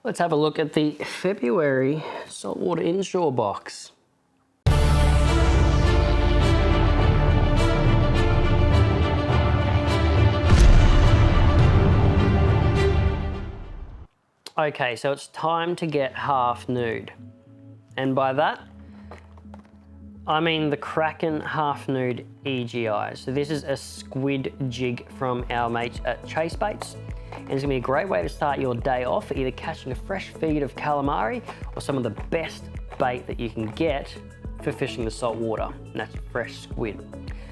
Let's have a look at the February saltwater inshore box. Okay, so it's time to get half nude. And by that, I mean the Kraken half nude EGI. So this is a squid jig from our mates at Chase Baits. And it's gonna be a great way to start your day off, either catching a fresh feed of calamari or some of the best bait that you can get for fishing the salt water, and that's fresh squid.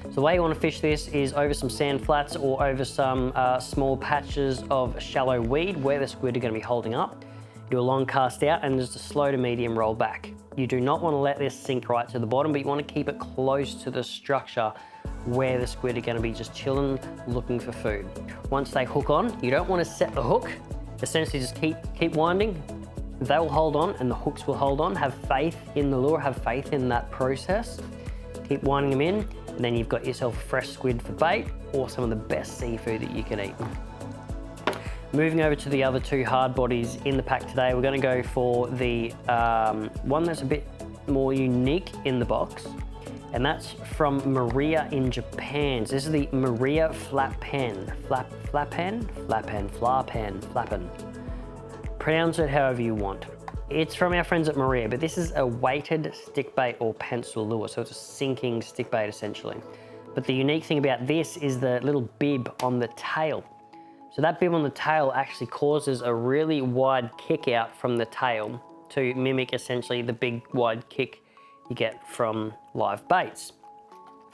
So the way you want to fish this is over some sand flats or over some small patches of shallow weed where the squid are going to be holding up. You do a long cast out and just a slow to medium roll back. You do not want to let this sink right to the bottom, but you want to keep it close to the structure where the squid are going to be just chilling, looking for food. Once they hook on, you don't want to set the hook. Essentially just keep winding. They will hold on and the hooks will hold on. Have faith in the lure, have faith in that process. Keep winding them in, and then you've got yourself a fresh squid for bait or some of the best seafood that you can eat. Moving over to the other two hard bodies in the pack today, we're going to go for the one that's a bit more unique in the box, and that's from Maria in Japan. So this is the Maria Flappen. Pronounce it however you want. It's from our friends at Maria, but this is a weighted stick bait or pencil lure, so it's a sinking stick bait essentially. But the unique thing about this is the little bib on the tail. So that bib on the tail actually causes a really wide kick out from the tail to mimic essentially the big wide kick you get from live baits.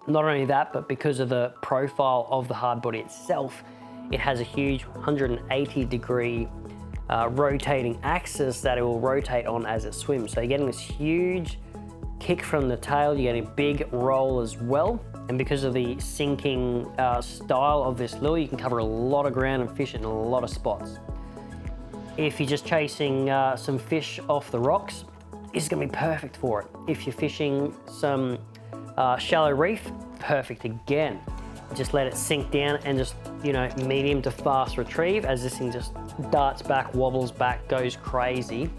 Not only that, but because of the profile of the hard body itself, it has a huge 180-degree rotating axis that it will rotate on as it swims. So you're getting this huge kick from the tail, you're getting a big roll as well. And because of the sinking style of this lure, you can cover a lot of ground and fish it in a lot of spots. If you're just chasing some fish off the rocks, this is gonna be perfect for it. If you're fishing some shallow reef, perfect again. Just let it sink down and just, you know, medium to fast retrieve as this thing just darts back, wobbles back, goes crazy.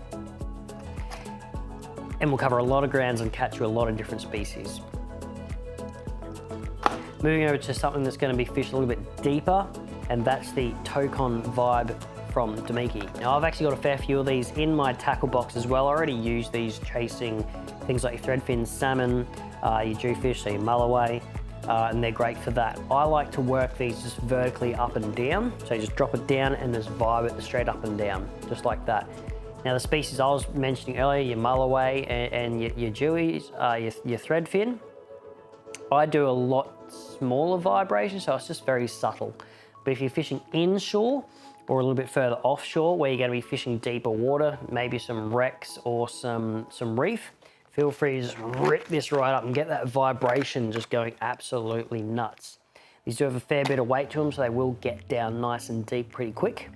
And we'll cover a lot of grounds and catch you a lot of different species. Moving over to something that's going to be fished a little bit deeper, and that's the Tokon Vibe from Demiki. Now I've actually got a fair few of these in my tackle box as well. I already use these chasing things like your threadfin salmon, your jewfish, so your mulloway, and they're great for that. I like to work these just vertically up and down. So you just drop it down and just vibe it straight up and down, just like that. Now the species I was mentioning earlier, your mulloway and your jewies, your threadfin, I do a lot smaller vibration, so it's just very subtle. But if you're fishing inshore or a little bit further offshore where you're going to be fishing deeper water, maybe some wrecks or some reef, feel free to just rip this right up and get that vibration just going absolutely nuts. These do have a fair bit of weight to them, so they will get down nice and deep pretty quick.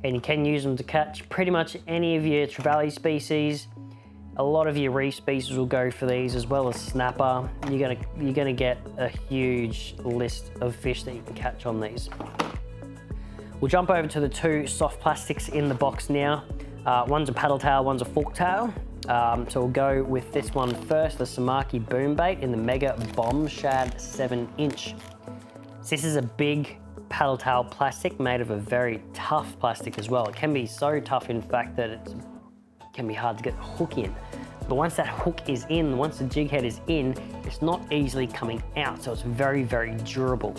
And you can use them to catch pretty much any of your trevally species. A lot of your reef species will go for these, as well as snapper. You're gonna get a huge list of fish that you can catch on these. We'll jump over to the two soft plastics in the box now. One's a paddle tail, one's a fork tail. So we'll go with this one first, the Samaki Boom Bait in the Mega Bomb Shad 7-inch. So this is a big paddle tail plastic made of a very tough plastic as well. It can be so tough, in fact, that it can be hard to get the hook in. But once that hook is in, once the jig head is in, it's not easily coming out, so it's very, very durable.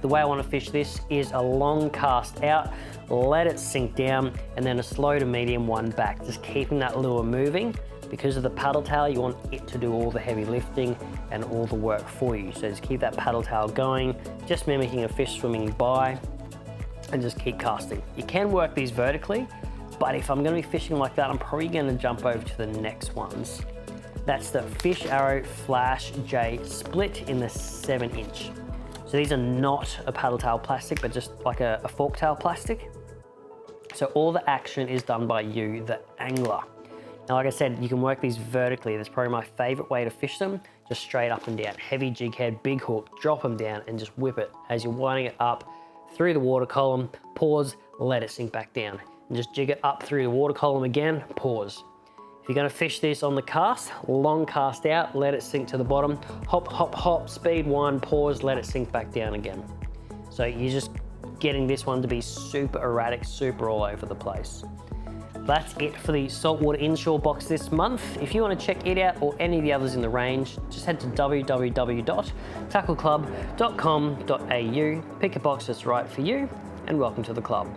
The way I want to fish this is a long cast out, let it sink down, and then a slow to medium one back, just keeping that lure moving. Because of the paddle tail, you want it to do all the heavy lifting and all the work for you. So just keep that paddle tail going, just mimicking a fish swimming by, and just keep casting. You can work these vertically, but if I'm going to be fishing like that, I'm probably going to jump over to the next ones. That's the Fish Arrow Flash J Split in the 7-inch. So these are not a paddle tail plastic, but just like a fork tail plastic. So all the action is done by you, the angler. Now, like I said, you can work these vertically. That's probably my favorite way to fish them, just straight up and down. Heavy jig head, big hook, drop them down and just whip it as you're winding it up through the water column, pause, let it sink back down. and just jig it up through the water column again, pause. If you're gonna fish this on the cast, long cast out, let it sink to the bottom, hop, hop, hop, speed one, pause, let it sink back down again. So you're just getting this one to be super erratic, super all over the place. That's it for the saltwater inshore box this month. If you want to check it out or any of the others in the range, just head to www.tackleclub.com.au, pick a box that's right for you, and welcome to the club.